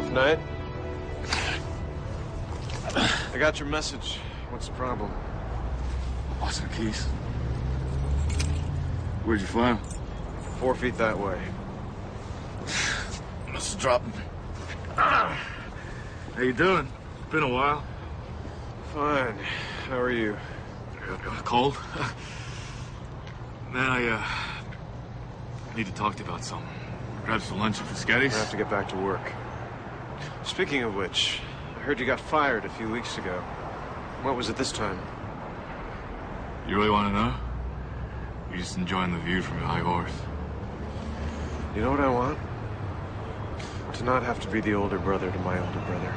Tough night? I got your message. What's the problem? Lost the keys. Where'd you find them? 4 feet that way. Must have dropped them. How you doing? Been a while. Fine. How are you? Cold? Man, I need to talk to you about something. Grab some lunch at Fiscetti's. I have to get back to work. Speaking of which, I heard you got fired a few weeks ago. What was it this time? You really want to know? You're just enjoying the view from your high horse. You know what I want? To not have to be the older brother to my older brother.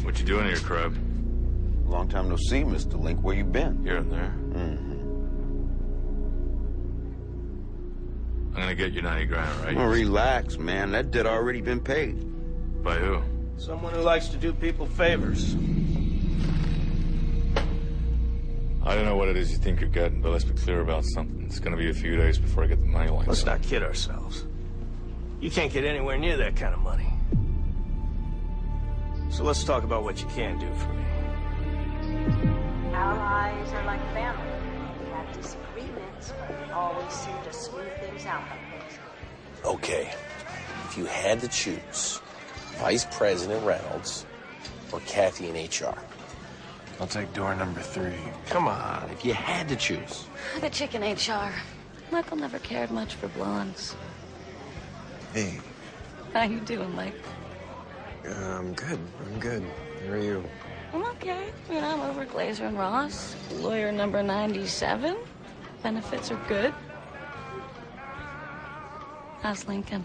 What you doing here, Crab? Long time no see, Mr. Link. Where you been? Here and there. Mm-hmm. I'm gonna get you 90 grand, right? Well, relax, man. That debt already been paid. By who? Someone who likes to do people favors. I don't know what it is you think you're getting, but let's be clear about something. It's gonna be a few days before I get the money lined Let's up. not kid ourselves. You can't get anywhere near that kind of money. So let's talk about what you can do for me. Allies are like family. We have disagreements, but we always seem to smooth things out like this. Okay, if you had to choose Vice President Reynolds or Kathy in HR. I'll take door number 3. Come on, if you had to choose. The chick in HR. Michael never cared much for blondes. Hey. How you doing, Mike? I'm good. I'm good. How are you? I'm okay. You know, I'm over Glazer and Ross. Lawyer number 97. Benefits are good. How's Lincoln?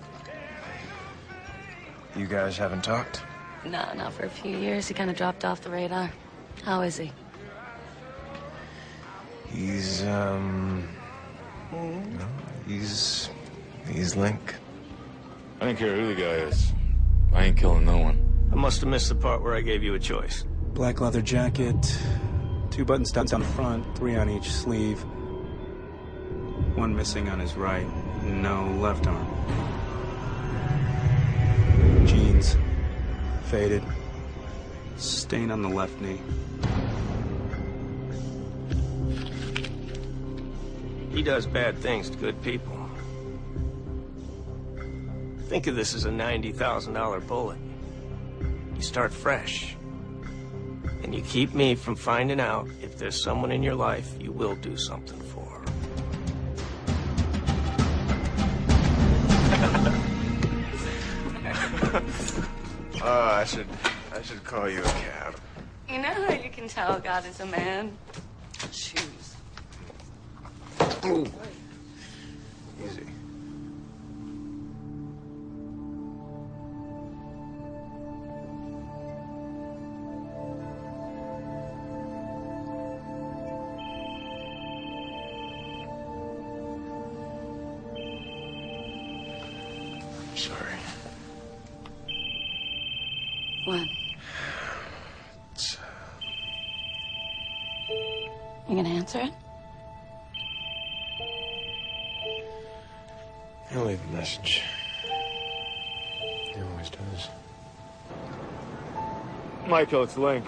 You guys haven't talked? No, not for a few years. He kind of dropped off the radar. How is he? He's, no, he's Link. I don't care who the guy is. I ain't killing no one. I must have missed the part where I gave you a choice. Black leather jacket, 2 button studs on the front, 3 on each sleeve. 1 missing on his right, no left arm. Jeans, faded, stain on the left knee. He does bad things to good people. Think of this as a $90,000 bullet. You start fresh. And you keep me from finding out if there's someone in your life you will do something for. I should call you a cab. You know how you can tell God is a man? Shoes. Ooh. Easy. Sorry. What? You gonna answer it? He'll leave a message. He always does. Michael, it's Link.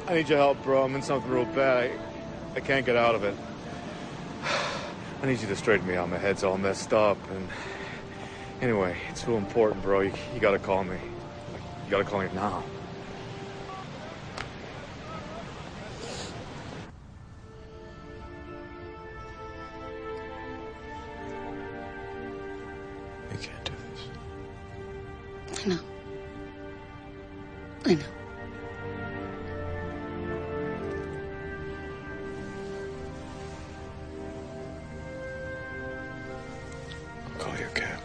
I need your help, bro. I'm in something real bad. I can't get out of it. I need you to straighten me out. My head's all messed up. And anyway, it's real important, bro. You gotta call me. You gotta call me now. We can't do this. I know. I know. I'll call you a cab.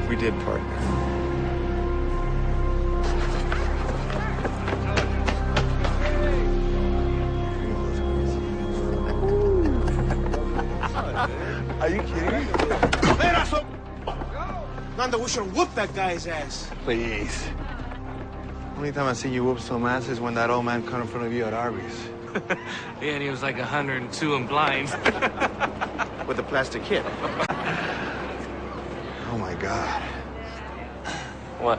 if we did partner. Are you kidding me? Nando, we should have whooped that guy's ass. Please. Only time I seen you whoop some ass is when that old man cut in front of you at Arby's. Yeah, and he was like 102 and blind. With a plastic hip. Oh my God. What?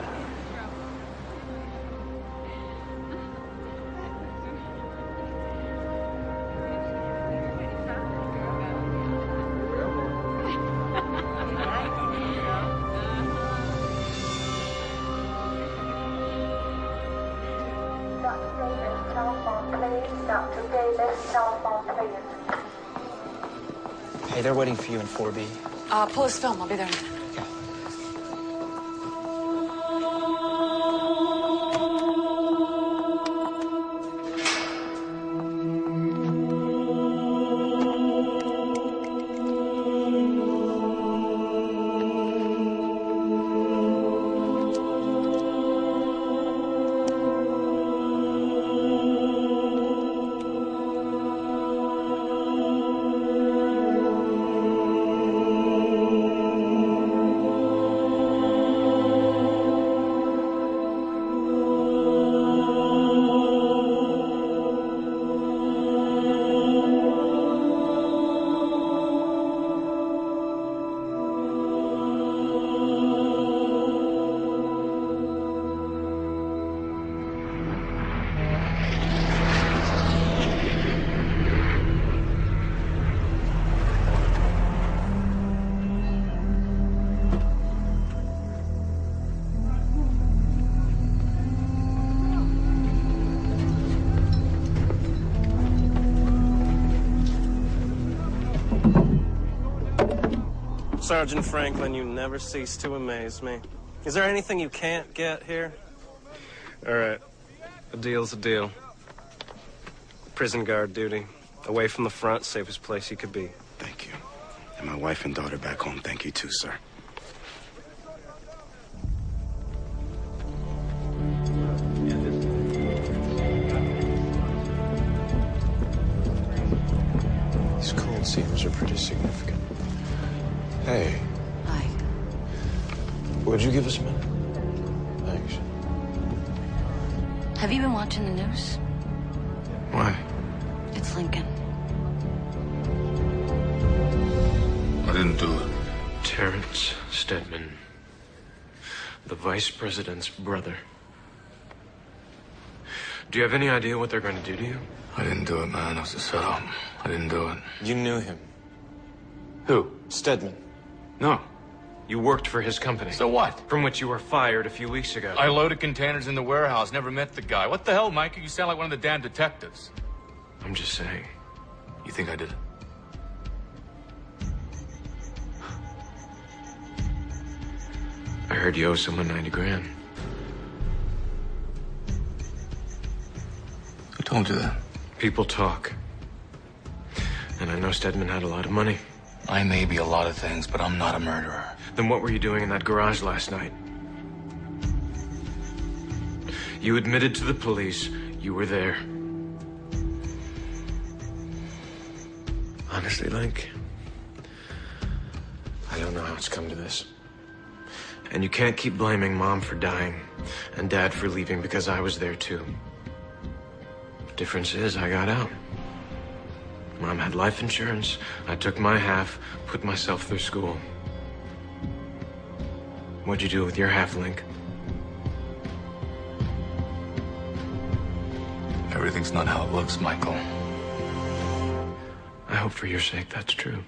Hey, they're waiting for you in 4B. Pull his film. I'll be there in a minute. Sergeant Franklin, you never cease to amaze me. Is there anything you can't get here? All right. A deal's a deal. Prison guard duty. Away from the front, safest place you could be. Thank you. And my wife and daughter back home, thank you too, sir. These cold seams are pretty significant. Hey. Hi. Would you give us a minute? Thanks. Have you been watching the news? Why? It's Lincoln. I didn't do it. Terrence Stedman, the vice president's brother. Do you have any idea what they're going to do to you? I didn't do it, man. It was a setup. I didn't do it. You knew him. Who? Stedman. No. You worked for his company. So what? From which you were fired a few weeks ago. I loaded containers in the warehouse. Never met the guy. What the hell, Mike? You sound like one of the damn detectives. I'm just saying. You think I did it? I heard you owe someone 90 grand. Who told you that? People talk. And I know Stedman had a lot of money. I may be a lot of things, but I'm not a murderer. Then what were you doing in that garage last night? You admitted to the police you were there. Honestly, Link, I don't know how it's come to this. And you can't keep blaming Mom for dying and Dad for leaving because I was there too. The difference is I got out. Mom had life insurance. I took my half, put myself through school. What'd you do with your half, Link? Everything's not how it looks, Michael. I hope for your sake that's true.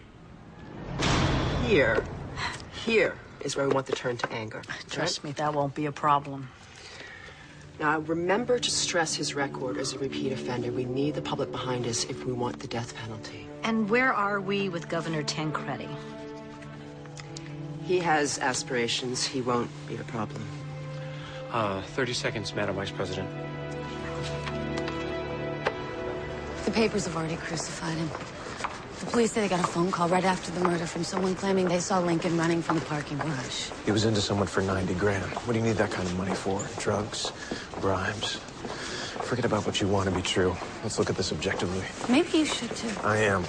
Here is where we want the turn to anger. Trust me, that won't be a problem. Now, remember to stress his record as a repeat offender. We need the public behind us if we want the death penalty. And where are we with Governor Tancredi? He has aspirations. He won't be a problem. 30 seconds, Madam Vice President. The papers have already crucified him. The police say they got a phone call right after the murder from someone claiming they saw Lincoln running from the parking garage. He was into someone for 90 grand. What do you need that kind of money for? Drugs? Bribes? Forget about what you want to be true. Let's look at this objectively. Maybe you should, too. I am.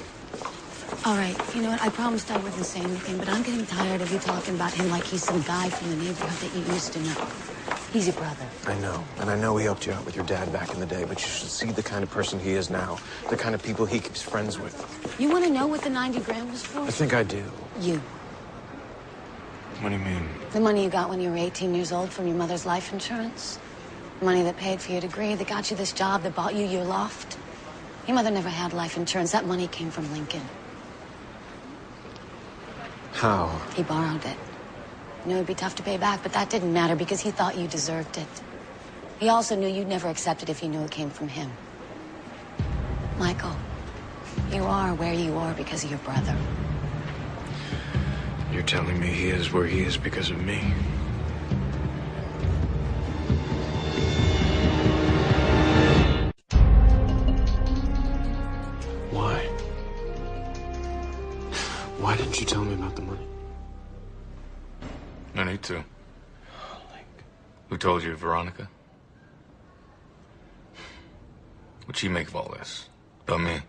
All right, you know what? I promised I wouldn't say anything, but I'm getting tired of you talking about him like he's some guy from the neighborhood that you used to know. He's your brother. I know, and I know he helped you out with your dad back in the day, but you should see the kind of person he is now, the kind of people he keeps friends with. You want to know what the 90 grand was for? I think I do. You. What do you mean? The money you got when you were 18 years old from your mother's life insurance. Money that paid for your degree, that got you this job, that bought you your loft. Your mother never had life insurance. That money came from Lincoln. How? He borrowed it. Knew it'd be tough to pay back, but that didn't matter because he thought you deserved it. He also knew you'd never accept it if you knew it came from him. Michael, you are where you are because of your brother. You're telling me he is where he is because of me? Why? Why didn't you tell me about the money? I need to. Who told you, Veronica? What'd she make of all this? About me?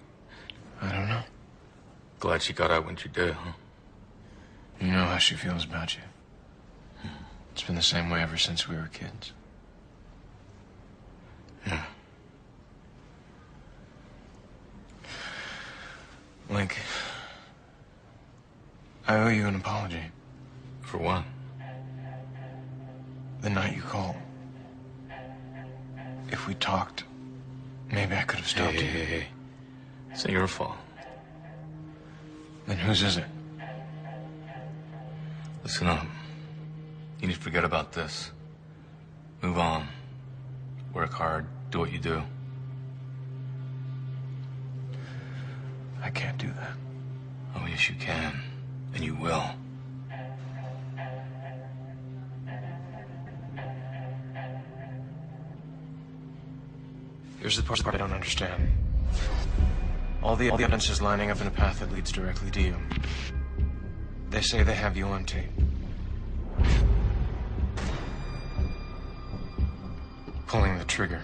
I don't know. Glad she got out when she did, huh? You know how she feels about you. It's been the same way ever since we were kids. Yeah. Link, I owe you an apology. For what? The night you called. If we talked, maybe I could have stopped you. Hey. It's not your fault. Then whose is it? Listen up. You need to forget about this. Move on. Work hard. Do what you do. I can't do that. Oh, yes, you can. And you will. Here's the part I don't understand. All the evidence is lining up in a path that leads directly to you. They say they have you on tape. Pulling the trigger.